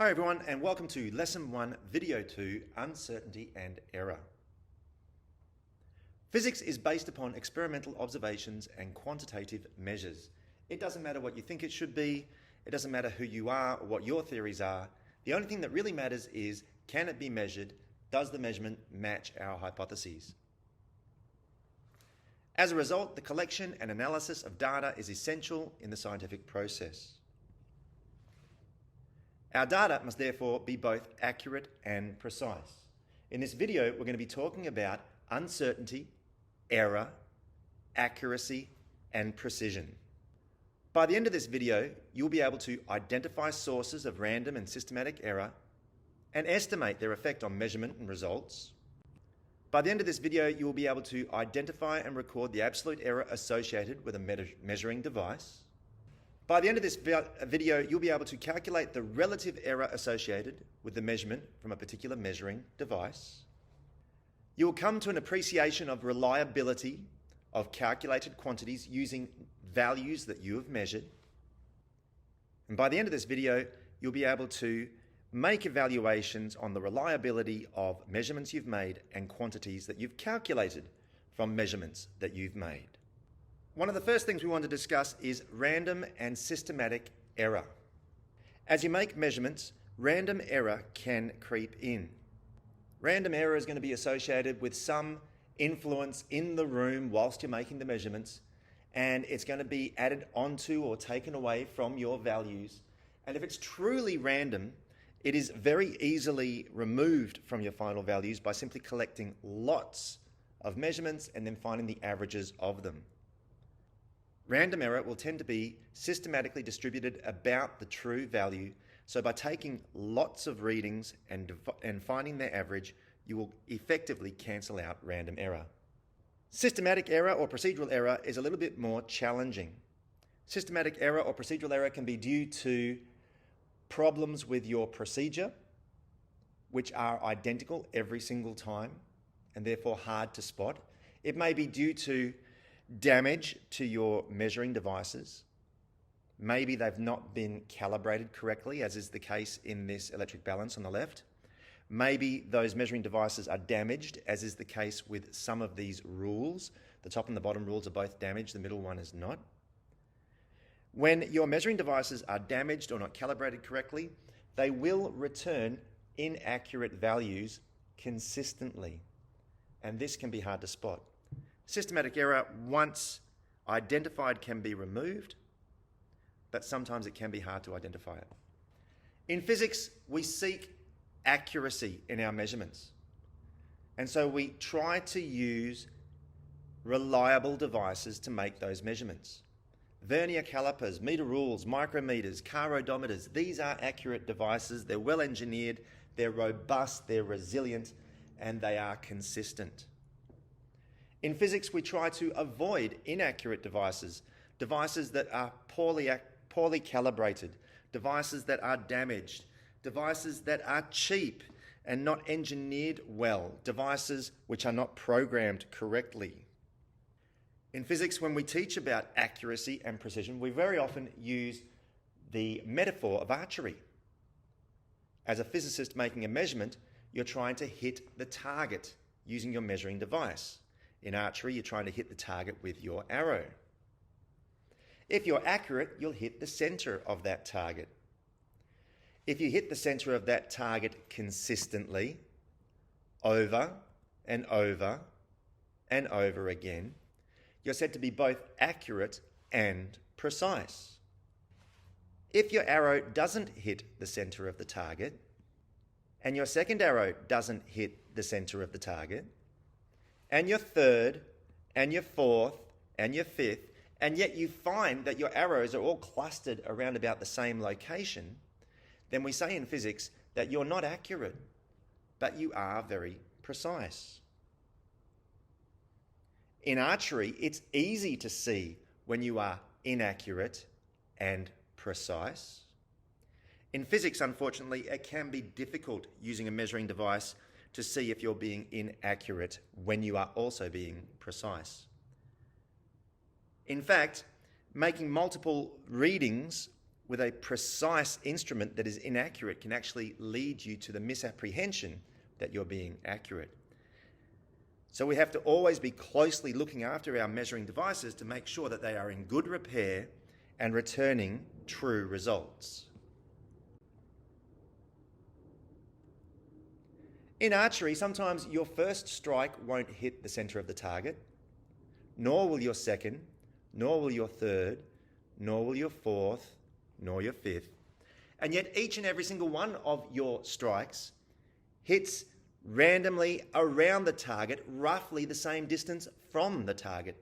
Hi everyone, and welcome to Lesson 1, Video 2, Uncertainty and Error. Physics is based upon experimental observations and quantitative measures. It doesn't matter what you think it should be, it doesn't matter who you are or what your theories are. The only thing that really matters is, can it be measured? Does the measurement match our hypotheses? As a result, the collection and analysis of data is essential in the scientific process. Our data must therefore be both accurate and precise. In this video, we're going to be talking about uncertainty, error, accuracy, and precision. By the end of this video, you'll be able to identify sources of random and systematic error and estimate their effect on measurement and results. By the end of this video, you will be able to identify and record the absolute error associated with a measuring device. By the end of this video, you'll be able to calculate the relative error associated with the measurement from a particular measuring device. You will come to an appreciation of reliability of calculated quantities using values that you have measured. And by the end of this video, you'll be able to make evaluations on the reliability of measurements you've made and quantities that you've calculated from measurements that you've made. One of the first things we want to discuss is random and systematic error. As you make measurements, random error can creep in. Random error is going to be associated with some influence in the room whilst you're making the measurements, and it's going to be added onto or taken away from your values. And if it's truly random, it is very easily removed from your final values by simply collecting lots of measurements and then finding the averages of them. Random error will tend to be systematically distributed about the true value, so by taking lots of readings and finding their average, you will effectively cancel out random error. Systematic error or procedural error is a little bit more challenging. Systematic error or procedural error can be due to problems with your procedure, which are identical every single time and therefore hard to spot. It may be due to damage to your measuring devices. Maybe they've not been calibrated correctly, as is the case in this electric balance on the left. Maybe those measuring devices are damaged, as is the case with some of these rules. The top and the bottom rules are both damaged, the middle one is not. When your measuring devices are damaged or not calibrated correctly, they will return inaccurate values consistently, and this can be hard to spot. Systematic error, once identified, can be removed, but sometimes it can be hard to identify it. In physics, we seek accuracy in our measurements, and so we try to use reliable devices to make those measurements. Vernier calipers, meter rules, micrometers, car odometers, these are accurate devices. They're well engineered, they're robust, they're resilient, and they are consistent. In physics, we try to avoid inaccurate devices, devices that are poorly calibrated, devices that are damaged, devices that are cheap and not engineered well, devices which are not programmed correctly. In physics, when we teach about accuracy and precision, we very often use the metaphor of archery. As a physicist making a measurement, you're trying to hit the target using your measuring device. In archery, you're trying to hit the target with your arrow. If you're accurate, you'll hit the center of that target. If you hit the center of that target consistently, over and over and over again, you're said to be both accurate and precise. If your arrow doesn't hit the center of the target, and your second arrow doesn't hit the center of the target, and your third, and your fourth, and your fifth, and yet you find that your arrows are all clustered around about the same location, then we say in physics that you're not accurate, but you are very precise. In archery, it's easy to see when you are inaccurate and precise. In physics, unfortunately, it can be difficult using a measuring device to see if you're being inaccurate when you are also being precise. In fact, making multiple readings with a precise instrument that is inaccurate can actually lead you to the misapprehension that you're being accurate. So we have to always be closely looking after our measuring devices to make sure that they are in good repair and returning true results. In archery, sometimes your first strike won't hit the center of the target, nor will your second, nor will your third, nor will your fourth, nor your fifth. And yet each and every single one of your strikes hits randomly around the target, roughly the same distance from the target.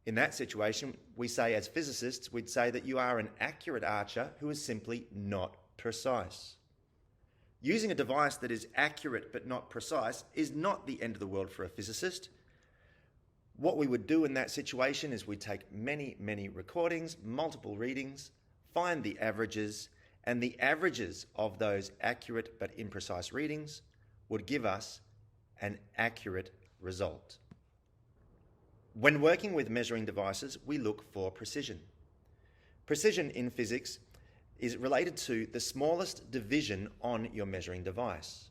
In that situation, we say as physicists, we'd say that you are an accurate archer who is simply not precise. Using a device that is accurate but not precise is not the end of the world for a physicist. What we would do in that situation is we'd take many recordings, multiple readings, find the averages, and the averages of those accurate but imprecise readings would give us an accurate result. When working with measuring devices, we look for precision. Precision in physics is related to the smallest division on your measuring device.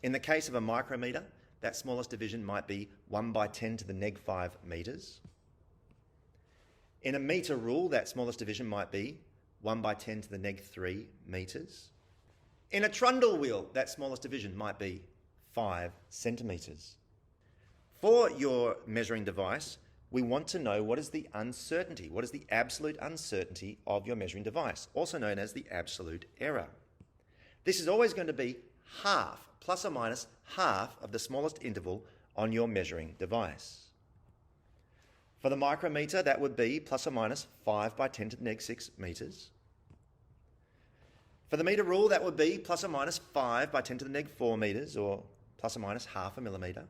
In the case of a micrometer, that smallest division might be 1 by 10 to the -5 meters. In a meter rule, that smallest division might be 1 by 10 to the -3 meters. In a trundle wheel, that smallest division might be 5 centimeters. For your measuring device, we want to know what is the uncertainty, what is the absolute uncertainty of your measuring device, also known as the absolute error. This is always going to be half, plus or minus half of the smallest interval on your measuring device. For the micrometer, that would be plus or minus 5 by 10 to the -6 meters. For the meter rule, that would be plus or minus 5 by 10 to the -4 meters, or plus or minus half a millimeter.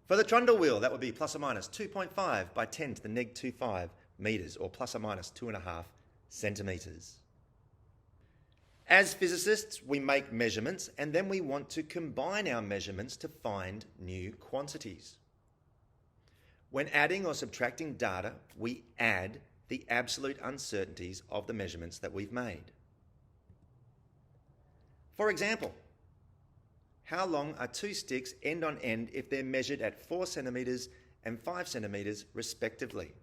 For the trundle wheel, that would be plus or minus 2.5 by 10 to the -25 meters, or plus or minus 2.5 centimeters. As physicists, we make measurements and then we want to combine our measurements to find new quantities. When adding or subtracting data, we add the absolute uncertainties of the measurements that we've made. For example, how long are two sticks end on end if they're measured at 4 centimeters and 5 centimeters respectively?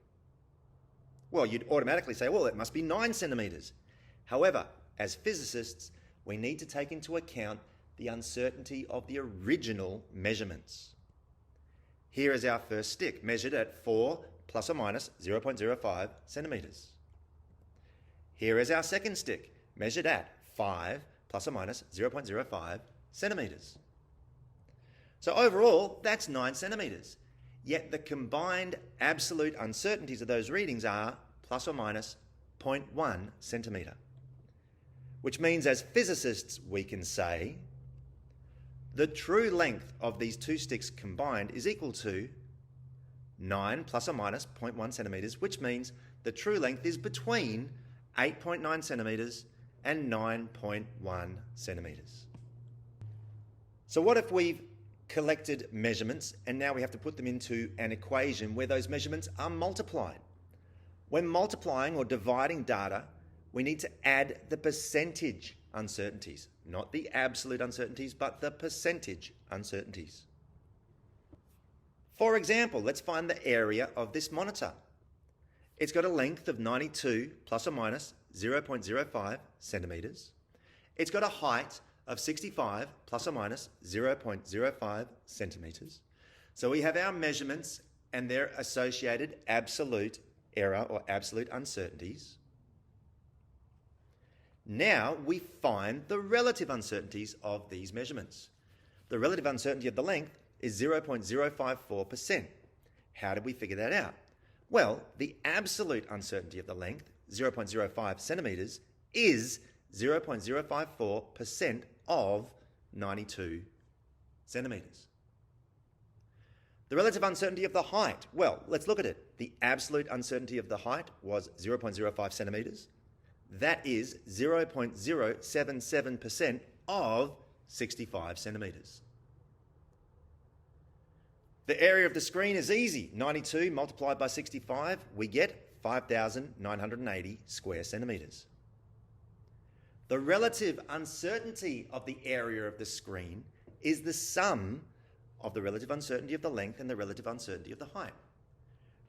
Well, you'd automatically say, well, it must be 9 centimeters. However, as physicists, we need to take into account the uncertainty of the original measurements. Here is our first stick, measured at 4 plus or minus 0.05 centimeters. Here is our second stick, measured at 5 plus or minus 0.05 centimeters. So overall, that's 9 centimeters. Yet the combined absolute uncertainties of those readings are plus or minus 0.1 centimeter. Which means as physicists, we can say the true length of these two sticks combined is equal to 9 plus or minus 0.1 centimeters, which means the true length is between 8.9 centimeters and 9.1 centimeters. So what if we've collected measurements and now we have to put them into an equation where those measurements are multiplied? When multiplying or dividing data, we need to add the percentage uncertainties, not the absolute uncertainties, but the percentage uncertainties. For example, let's find the area of this monitor. It's got a length of 92 plus or minus 0.05 centimeters. It's got a height of 65 plus or minus 0.05 centimeters. So we have our measurements and their associated absolute error or absolute uncertainties. Now we find the relative uncertainties of these measurements. The relative uncertainty of the length is 0.054%. How did we figure that out? Well, the absolute uncertainty of the length, 0.05 centimeters, is 0.054% of 92 centimeters. The relative uncertainty of the height, well, let's look at it. The absolute uncertainty of the height was 0.05 centimeters. That is 0.077% of 65 centimeters. The area of the screen is easy. 92 multiplied by 65, we get 5,980 square centimetres. The relative uncertainty of the area of the screen is the sum of the relative uncertainty of the length and the relative uncertainty of the height.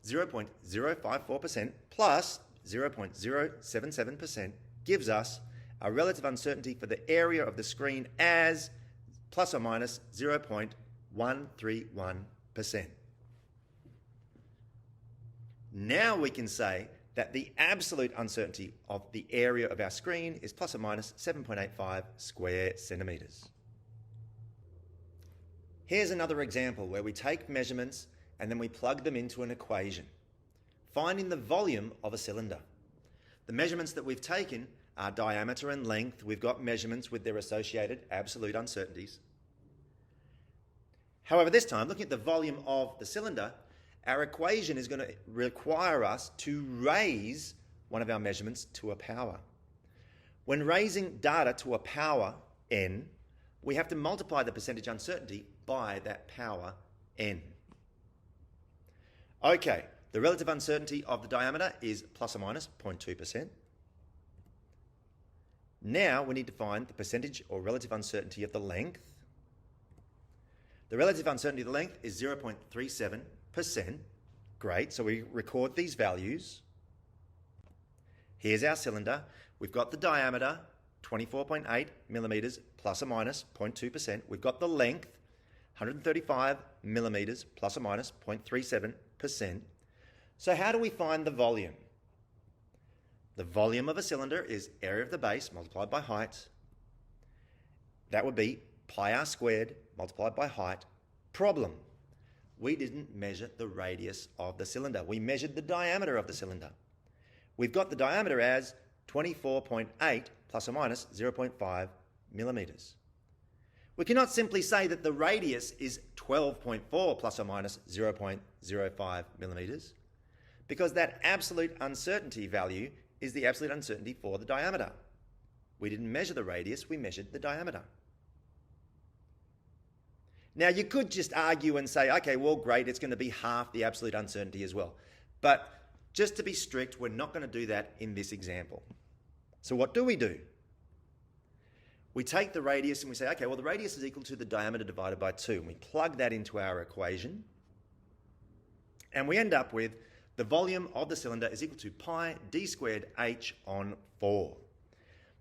0.054% plus 0.077% gives us a relative uncertainty for the area of the screen as plus or minus 0.131%. Now we can say that the absolute uncertainty of the area of our screen is plus or minus 7.85 square centimetres. Here's another example where we take measurements and then we plug them into an equation, finding the volume of a cylinder. The measurements that we've taken are diameter and length. We've got measurements with their associated absolute uncertainties. However, this time, looking at the volume of the cylinder, our equation is going to require us to raise one of our measurements to a power. When raising data to a power n, we have to multiply the percentage uncertainty by that power n. Okay, the relative uncertainty of the diameter is plus or minus 0.2%. Now we need to find the percentage or relative uncertainty of the length. The relative uncertainty of the length is 0.37%. Great, so we record these values. Here's our cylinder. We've got the diameter, 24.8 millimetres plus or minus 0.2%. We've got the length, 135 millimetres plus or minus 0.37%. So how do we find the volume? The volume of a cylinder is area of the base multiplied by height. That would be pi r squared multiplied by height. Problem: we didn't measure the radius of the cylinder. We measured the diameter of the cylinder. We've got the diameter as 24.8 plus or minus 0.5 millimetres. We cannot simply say that the radius is 12.4 plus or minus 0.05 millimetres, because that absolute uncertainty value is the absolute uncertainty for the diameter. We didn't measure the radius, we measured the diameter. Now you could just argue and say, okay, well great, it's going to be half the absolute uncertainty as well. But just to be strict, we're not going to do that in this example. So what do? We take the radius and we say, okay, well the radius is equal to the diameter divided by 2. And we plug that into our equation. And we end up with the volume of the cylinder is equal to pi d squared h on 4.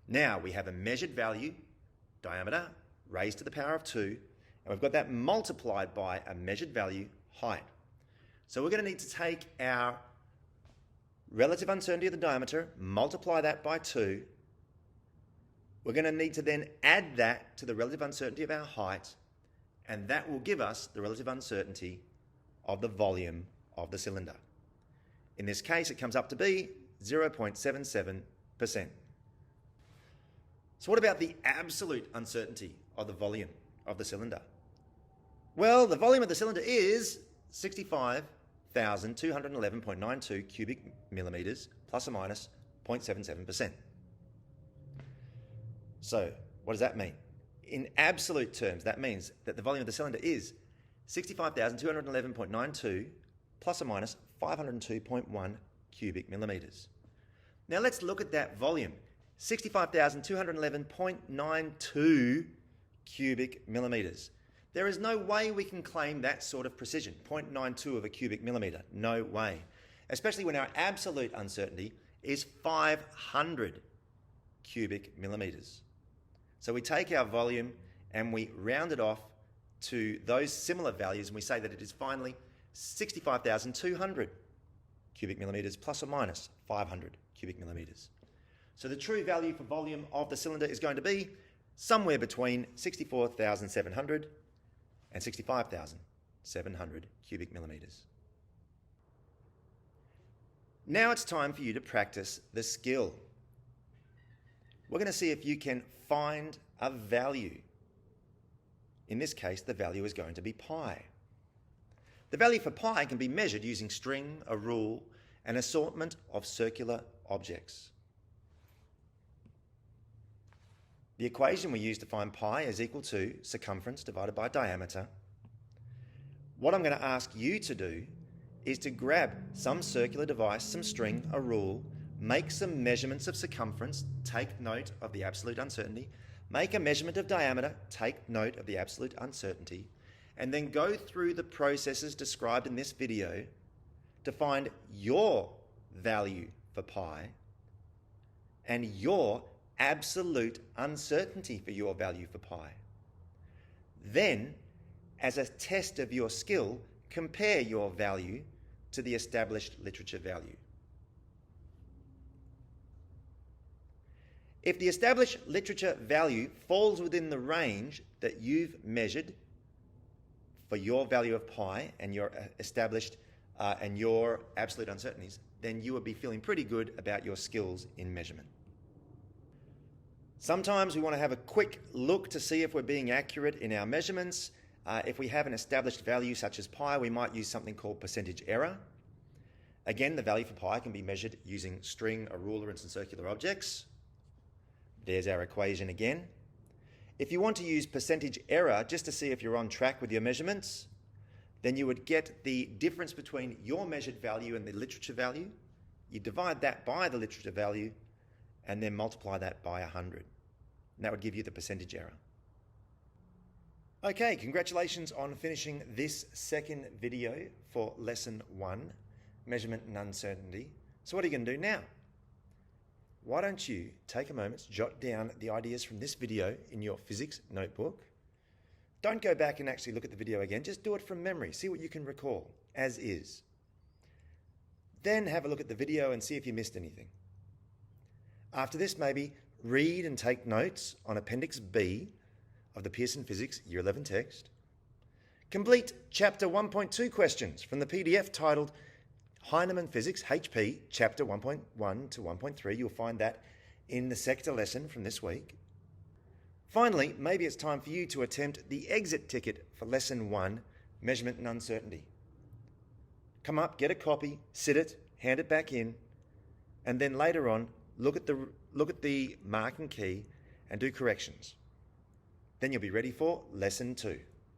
Now we have a measured value, diameter, raised to the power of 2, and we've got that multiplied by a measured value, height. So we're going to need to take our relative uncertainty of the diameter, multiply that by 2. We're going to need to then add that to the relative uncertainty of our height, and that will give us the relative uncertainty of the volume of the cylinder. In this case, it comes up to be 0.77%. So what about the absolute uncertainty of the volume of the cylinder? Well, the volume of the cylinder is 65,211.92 cubic millimetres plus or minus 0.77%. So what does that mean? In absolute terms, that means that the volume of the cylinder is 65,211.92 plus or minus 502.1 cubic millimetres. Now let's look at that volume. 65,211.92 cubic millimetres. There is no way we can claim that sort of precision, 0.92 of a cubic millimetre. No way. Especially when our absolute uncertainty is 500 cubic millimetres. So we take our volume and we round it off to those similar values and we say that it is finally 65,200 cubic millimetres plus or minus 500 cubic millimetres. So the true value for volume of the cylinder is going to be somewhere between 64,700 and 65,700 cubic millimetres. Now it's time for you to practice the skill. We're going to see if you can find a value. In this case, the value is going to be pi. The value for pi can be measured using string, a rule, an assortment of circular objects. The equation we use to find pi is equal to circumference divided by diameter. What I'm going to ask you to do is to grab some circular device, some string, a rule, make some measurements of circumference, take note of the absolute uncertainty, make a measurement of diameter, take note of the absolute uncertainty, and then go through the processes described in this video to find your value for pi and your absolute uncertainty for your value for pi. Then, as a test of your skill, compare your value to the established literature value. If the established literature value falls within the range that you've measured for your value of pi and your established and your absolute uncertainties, then you would be feeling pretty good about your skills in measurement. Sometimes we want to have a quick look to see if we're being accurate in our measurements. If we have an established value such as pi, we might use something called percentage error. Again, the value for pi can be measured using string, a ruler, and some circular objects. There's our equation again. If you want to use percentage error just to see if you're on track with your measurements, then you would get the difference between your measured value and the literature value. You divide that by the literature value and then multiply that by 100. And that would give you the percentage error. Okay, congratulations on finishing this second video for Lesson 1, Measurement and Uncertainty. So what are you going to do now? Why don't you take a moment to jot down the ideas from this video in your physics notebook. Don't go back and actually look at the video again, just do it from memory, see what you can recall, as is. Then have a look at the video and see if you missed anything. After this, maybe read and take notes on Appendix B of the Pearson Physics Year 11 text. Complete Chapter 1.2 questions from the PDF titled Heinemann Physics, HP, Chapter 1.1 to 1.3. You'll find that in the sector lesson from this week. Finally, maybe it's time for you to attempt the exit ticket for Lesson 1, Measurement and Uncertainty. Come up, get a copy, sit it, hand it back in, and then later on, look at the marking key and do corrections. Then you'll be ready for Lesson 2.